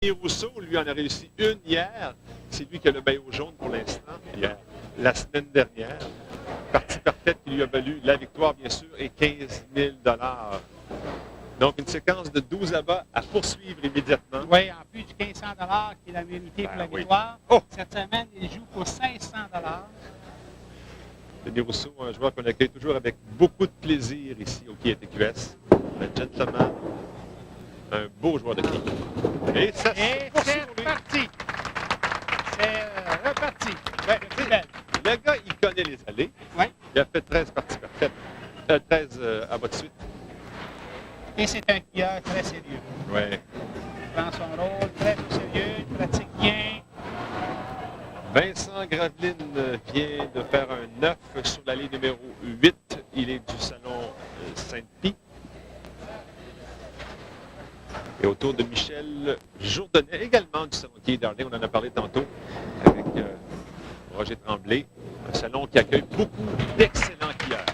Denis Rousseau, lui, en a réussi une hier. C'est lui qui a le maillot jaune pour l'instant. Hier, la semaine dernière. Partie parfaite qui lui a valu la victoire, bien sûr, et 15 000 $. Donc, une séquence de 12 abats à poursuivre immédiatement. Oui, en plus du 1500 $ qu'il a mérité pour la victoire. Oh! Cette semaine, il joue pour 500 $. Denis Rousseau, un joueur qu'on accueille toujours avec beaucoup de plaisir ici au QS. Un gentleman, un beau joueur de cricket. Et ça Et c'est reparti. C'est reparti. Ouais, C'est belle. le gars, il connaît les allées. Oui. Il a fait 13 parties parfaites. 13 abats de suite. Et c'est un skieur très sérieux. Oui. Il prend son rôle très sérieux, il pratique bien. Vincent Graveline vient de faire un 9 sur l'allée numéro 8. Il est du salon Sainte-Pie. Et autour de Michel Jourdanet, également du salon Quai Darling, on en a parlé tantôt avec Roger Tremblay. Un salon qui accueille beaucoup d'excellents skieurs.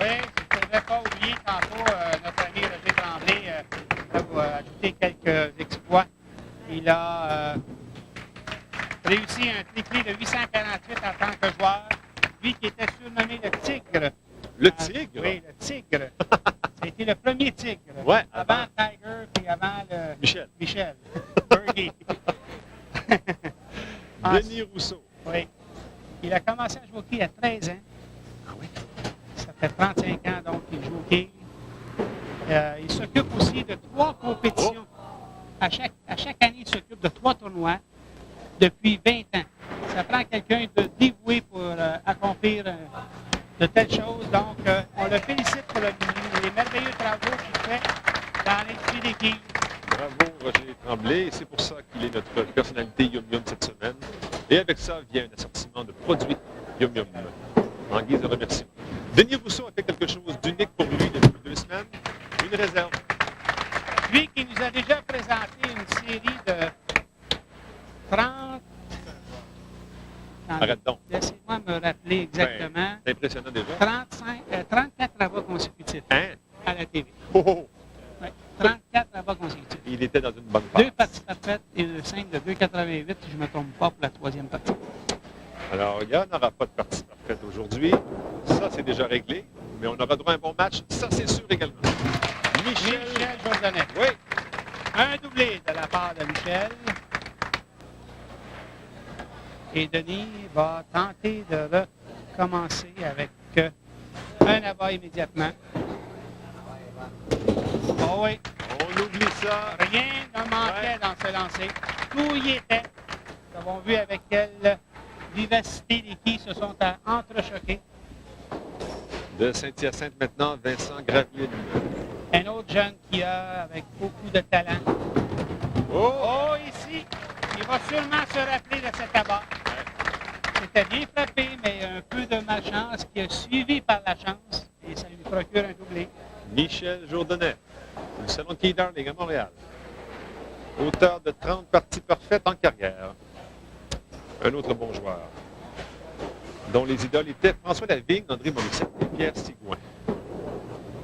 Oui, je ne voudrais pas oublier tantôt notre ami Roger Tremblay va vous ajouter quelques exploits. Il a réussi un triplé de 848 en tant que joueur. Lui qui était surnommé le Tigre. Le Tigre? Oui, le Tigre. C'était le premier Tigre. Ouais, avant Tiger puis avant le... Michel. Birdie. Denis Rousseau. Oui. Il a commencé à jouer au hockey à 13 ans. Ah oui? Ça fait 35 ans donc qu'il joue au hockey. Il s'occupe aussi de 3 compétitions. À chaque année, il s'occupe de 3 tournois depuis 20 ans. Ça prend quelqu'un de dévoué pour accomplir de telles choses. Donc, on le félicite pour les merveilleux travaux qu'il fait dans l'industrie des quilles. Bravo, Roger Tremblay. Et c'est pour ça qu'il est notre personnalité Yum Yum cette semaine. Et avec ça vient un assortiment de produits Yum Yum en guise de remerciement. Denis Rousseau a fait quelque chose d'unique pour lui depuis 2 semaines. Une réserve. Lui qui nous a déjà présenté une série de 30... Arrête donc. Laissez-moi me rappeler exactement. Ben, c'est impressionnant déjà. 34 abats consécutifs Hein? à la TV. Oh, oh. Oui, 34 abats consécutifs. Il était dans une bonne phase. 2 parties parfaites et une 5 de 2,88, si je ne me trompe pas, pour la 3e partie. Alors, il n'y en aura pas de partie parfaite aujourd'hui. Ça, c'est déjà réglé. Mais on aura droit à un bon match. Ça, c'est sûr également. Michel Jourdanet. Oui. Un doublé de la part de Michel. Et Denis va tenter de recommencer avec un abat immédiatement. Oh oui. On oublie ça. Rien ne manquait dans ce lancer. Tout y était. Nous avons vu avec quelle vivacité les quilles se sont entrechoqués. De Saint-Hyacinthe maintenant, Vincent Graveline. Un autre jeune qui a avec beaucoup de talent. Oh, ici, il va sûrement se rappeler de cet abat. C'était bien frappé, mais un peu de malchance qui a suivi par la chance. Et ça lui procure un doublé. Michel Jourdanet, du salon Quai Darling à Montréal. Auteur de 30 parties parfaites en carrière. Un autre bon joueur, dont les idoles étaient François Lavigne, André Morissette et Pierre Sigouin.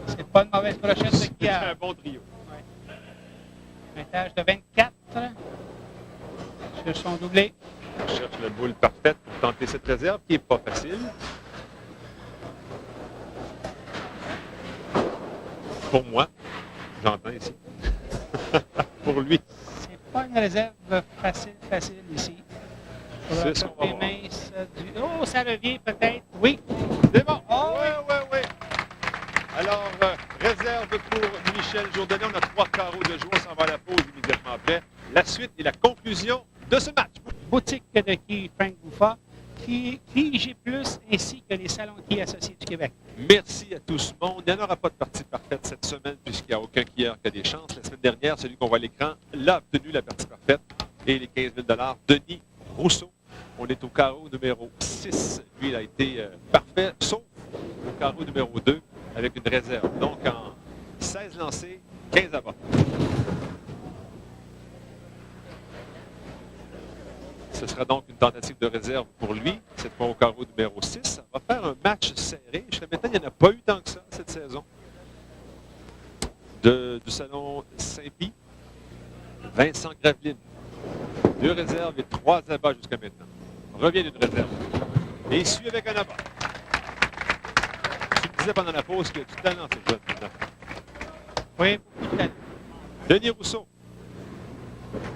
C'est pas une mauvaise brochette de qui a. un bon trio. Un étage de 24 sur son doublé. On cherche la boule parfaite pour tenter cette réserve qui n'est pas facile. Pour moi, j'entends ici. Pour lui. C'est pas une réserve facile ici. C'est ce qu'on va voir. Oh, ça revient peut-être. Oui. C'est bon. Oh, oui. Alors, réserve pour Michel Jourdanet. On a 3 carreaux de jeu. On s'en va à la pause immédiatement après. La suite et la conclusion de ce match. Boutique de quilles Frank Bouffa, Quilles Plus ainsi que les salons quilles associés du Québec. Merci à tout le monde. Il n'y en aura pas de partie parfaite cette semaine puisqu'il n'y a aucun quilleur qui a des chances. La semaine dernière, celui qu'on voit à l'écran l'a obtenu la partie parfaite et les 15 000 $. Denis Rousseau. On est au carreau numéro 6. Lui, il a été parfait, sauf au carreau numéro 2 avec une réserve. Donc, en 16 lancés, 15 abats. Ce sera donc une tentative de réserve pour lui, cette fois au carreau numéro 6. Ça va faire un match serré. Jusqu'à maintenant, il n'y en a pas eu tant que ça cette saison. Du salon Saint-Pie. Vincent Graveline. 2 réserves et 3 abats jusqu'à maintenant. Revient d'une réserve. Et il suit avec un abat. Tu me disais pendant la pause qu'il y a du talent, ce jeune maintenant. Oui, beaucoup de talent. Denis Rousseau.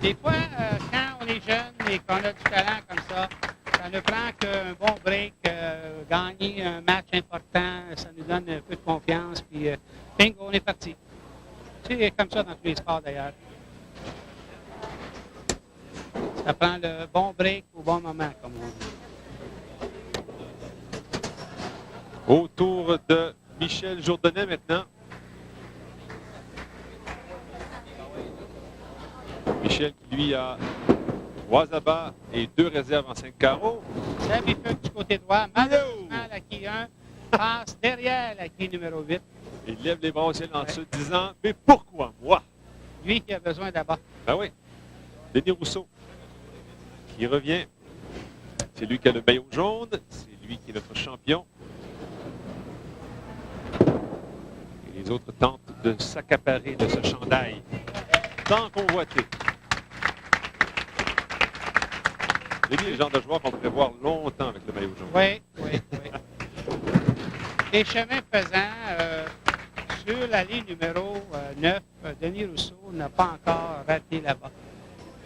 Des fois, quand on est jeune et qu'on a du talent comme ça ne prend qu'un bon break, gagner un match important, ça nous donne un peu de confiance, puis bingo, on est parti. C'est comme ça dans tous les sports d'ailleurs. Ça prend le bon break au bon moment, comme on dit. Autour de Michel Jourdanet maintenant. Michel qui lui a 3 abats et 2 réserves en 5 carreaux. Ça bifurque du côté droit. Malheureusement, la quille 1 passe derrière la quille numéro 8. Il lève les bras au ciel en se disant « Mais pourquoi moi? » Lui qui a besoin d'abat. Ben oui. Denis Rousseau qui revient. C'est lui qui a le maillot jaune. C'est lui qui est notre champion. Et les autres tentent de s'accaparer de ce chandail tant convoité. Denis est le genre de joueur qu'on pourrait voir longtemps avec le maillot jaune. Oui. Les chemins faisant, sur la ligne numéro 9, Denis Rousseau n'a pas encore raté là-bas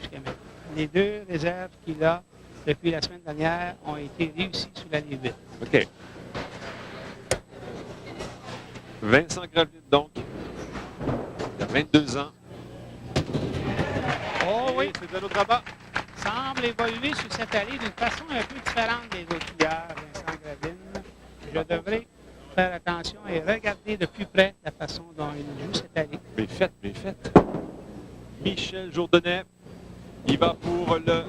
jusqu'à maintenant. Les 2 réserves qu'il a depuis la semaine dernière ont été réussies sur la ligne 8. OK. Vincent Graveline, donc. Il a 22 ans. Oh oui! C'est de notre abat. Semble évoluer sur cette allée d'une façon un peu différente des autres hier, Vincent Graveline. Je devrais faire attention et regarder de plus près la façon dont il joue cette allée. Bien fait. Michel Jourdanet, il va pour le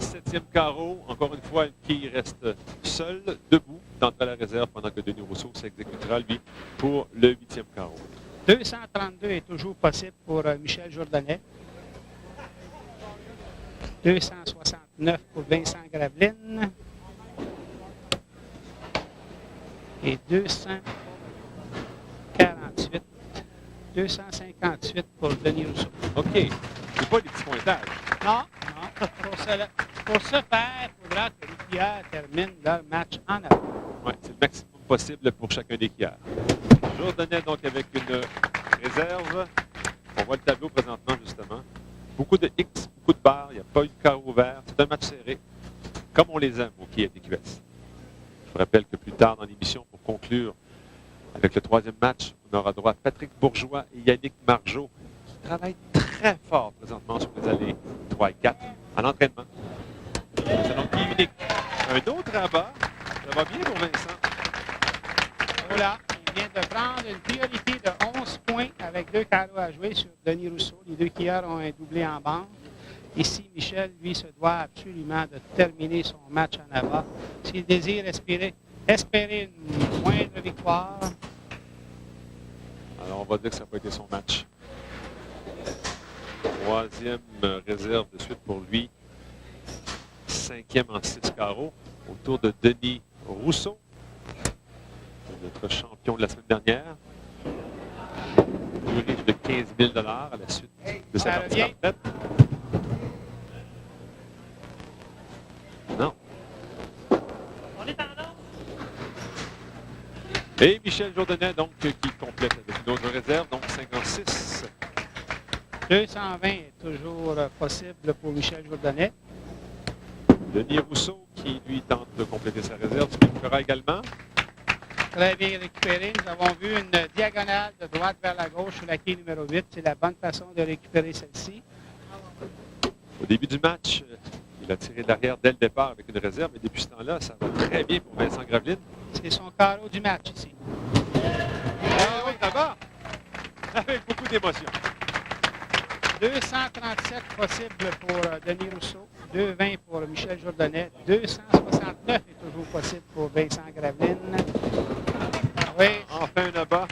7e carreau. Encore une fois, qui reste seul, debout, d'entrer à la réserve pendant que Denis Rousseau s'exécutera, lui, pour le 8e carreau. 232 est toujours possible pour Michel Jourdanet. 269 pour Vincent Graveline. Et 248. 258 pour Denis Rousseau. OK. C'est pas des petits pointages. Non. Pour ce faire, il faudra que les skieurs terminent leur match en avant. Oui, c'est le maximum possible pour chacun des skieurs. Jourdanet, donc, avec une réserve. On voit le tableau présentement, justement. Beaucoup de X, beaucoup de barres. Il n'y a pas eu de carreau ouvert. C'est un match serré, comme on les aime au quai TQS. Je vous rappelle que plus tard dans l'émission, pour conclure avec le 3e match, on aura droit à Patrick Bourgeois et Yannick Margeau, qui travaillent très fort présentement sur les allées 3 et 4 en entraînement. C'est donc unique. Un autre abat. Ça va bien pour Vincent. Voilà, il vient de prendre une priorité de 11 points avec 2 carreaux à jouer sur Denis Rousseau. Les 2 skieurs ont un doublé en bande. Ici, Michel, lui, se doit absolument de terminer son match en avant. S'il désire espérer une moindre victoire. Alors, on va dire que ça n'a pas été son match. 3e réserve de suite pour lui. 5e en 6 carreaux. Autour de Denis Rousseau, notre champion de la semaine dernière. Plus riche de 15 000 $ à la suite de sa partie en retraite. Non. On est en ordre. Et Michel Jourdanet, donc, qui complète avec une autre réserve, donc 56. 220 est toujours possible pour Michel Jourdanet. Denis Rousseau, qui lui tente de compléter sa réserve, ce qu'il fera également. Très bien récupéré. Nous avons vu une diagonale de droite vers la gauche sur la quille numéro 8. C'est la bonne façon de récupérer celle-ci. Au début du match, il a tiré de l'arrière dès le départ avec une réserve, mais depuis ce temps-là, ça va très bien pour Vincent Graveline. C'est son carreau du match ici. Ah oui, là-bas, avec beaucoup d'émotion. 237 possible pour Denis Rousseau, 220 pour Michel Jourdanet, 269 est toujours possible pour Vincent Graveline. Oui. Enfin un abat,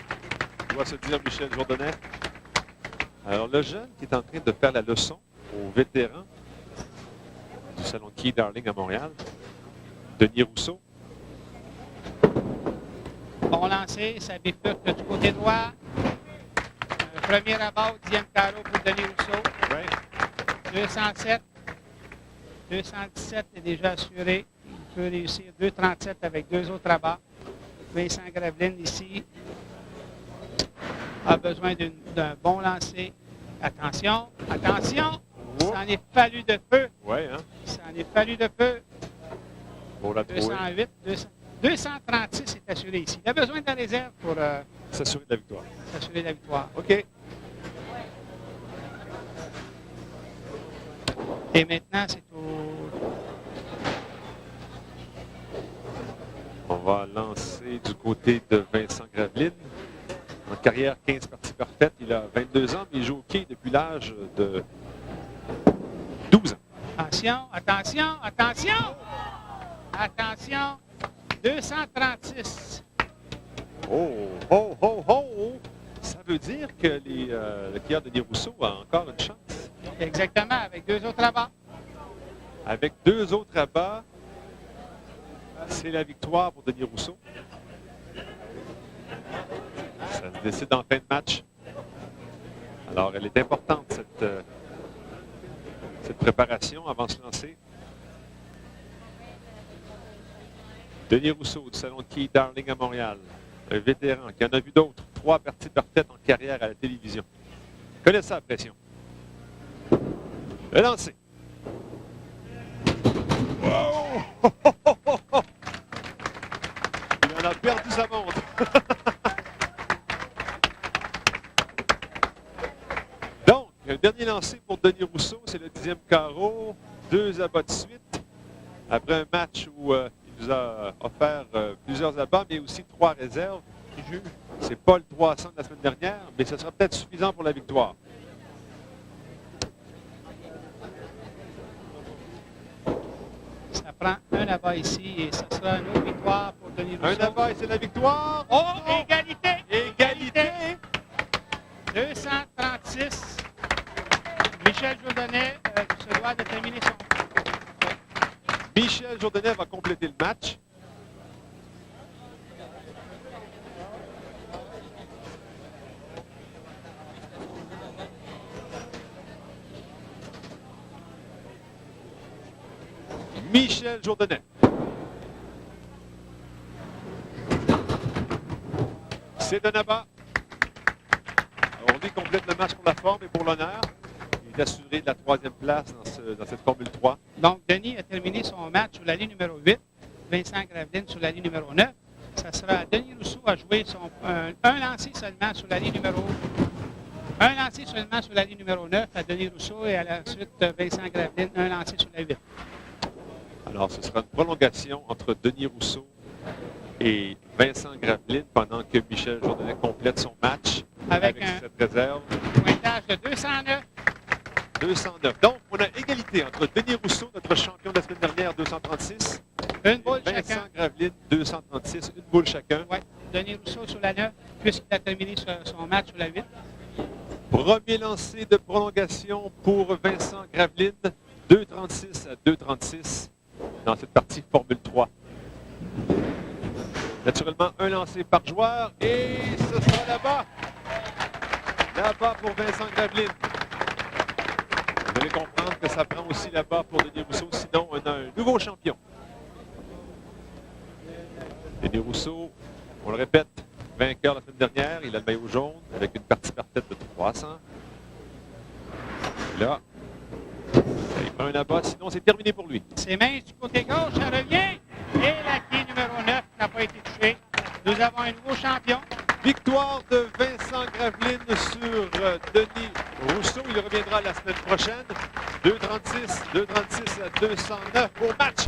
doit se dire Michel Jourdanet. Alors le jeune qui est en train de faire la leçon aux vétérans du salon Key Darling à Montréal, Denis Rousseau. Bon lancé, ça bifurque du côté droit. Premier abat au 10e carreau pour Denis Rousseau. Ouais. 207. 217 est déjà assuré. Il peut réussir 2,37 avec deux autres abats. Vincent Graveline ici a besoin d'un bon lancer. Attention, attention! Ça en est fallu de peu. Oui, hein? Ça en est fallu de peu. Pour la trouver. 208, 236 est assuré ici. Il a besoin de la réserve pour S'assurer de la victoire. s'assurer la victoire. OK. Et maintenant, c'est au... On va lancer du côté de Vincent Graveline. En carrière, 15 parties parfaites. Il a 22 ans, mais il joue au hockey depuis l'âge de 12 ans. Attention, attention, attention! Attention! 236. Oh, oh, oh, oh! Ça veut dire que le tireur de Denis Rousseau a encore une chance. Exactement, avec deux autres abats. Avec deux autres abats, c'est la victoire pour Denis Rousseau. Ça se décide en fin de match. Alors, elle est importante, cette préparation avant de se lancer. Denis Rousseau du salon de Keith Darling à Montréal. Un vétéran qui en a vu d'autres. 3 parties parfaites en carrière à la télévision. Connais ça, la pression. Le lancer. Wow! Il en a perdu sa montre. Donc, un dernier lancé pour Denis Rousseau, c'est le 10e carreau. 2 abats de suite. Après un match où il nous a offert plusieurs abats, mais aussi 3 réserves. C'est pas le 300 de la semaine dernière, mais ce sera peut-être suffisant pour la victoire. Ça prend un abat ici et ce sera une autre victoire pour Denis Rousseau. Un abat et c'est la victoire. Oh, égalité! Égalité! 236. Michel Jourdanet se doit de terminer son... Michel Jourdanet va compléter le match. Michel Jourdanet. C'est un abat. On lui complète le match pour la forme et pour l'honneur. Il est assuré de la 3e place dans cette Formule 3. Donc, Denis a terminé son match sur la ligne numéro 8. Vincent Graveline sur la ligne numéro 9. Ça sera à Denis Rousseau à jouer un lancé seulement sur la ligne numéro... Un lancé seulement sur la ligne numéro 9 à Denis Rousseau et à la suite Vincent Graveline, un lancé sur la 8. Alors, ce sera une prolongation entre Denis Rousseau et Vincent Graveline pendant que Michel Jourdanet complète son match avec cette réserve. Pointage de 209. 209. Donc, on a égalité entre Denis Rousseau, notre champion de la semaine dernière, 236. Une boule Vincent chacun. Graveline, 236. Une boule chacun. Oui. Denis Rousseau sur la 9, puisqu'il a terminé son match sur la 8. Premier lancé de prolongation pour Vincent Graveline. 2,36 à 2,36 dans cette partie Formule 3. Naturellement, un lancé par joueur et ce sera là-bas. Là-bas pour Vincent Graveline. Vous allez comprendre que ça prend aussi là-bas pour Denis Rousseau, sinon on a un nouveau champion. Denis Rousseau, on le répète, vainqueur la semaine dernière, il a le maillot jaune avec une partie parfaite de 300. Là, il prend un abat, sinon c'est terminé pour lui. Ses mains du côté gauche, ça revient. Et la clé numéro 9 n'a pas été touchée. Nous avons un nouveau champion. Victoire de Vincent Graveline sur Denis Rousseau. Il reviendra la semaine prochaine. 2,36 à 209 au match.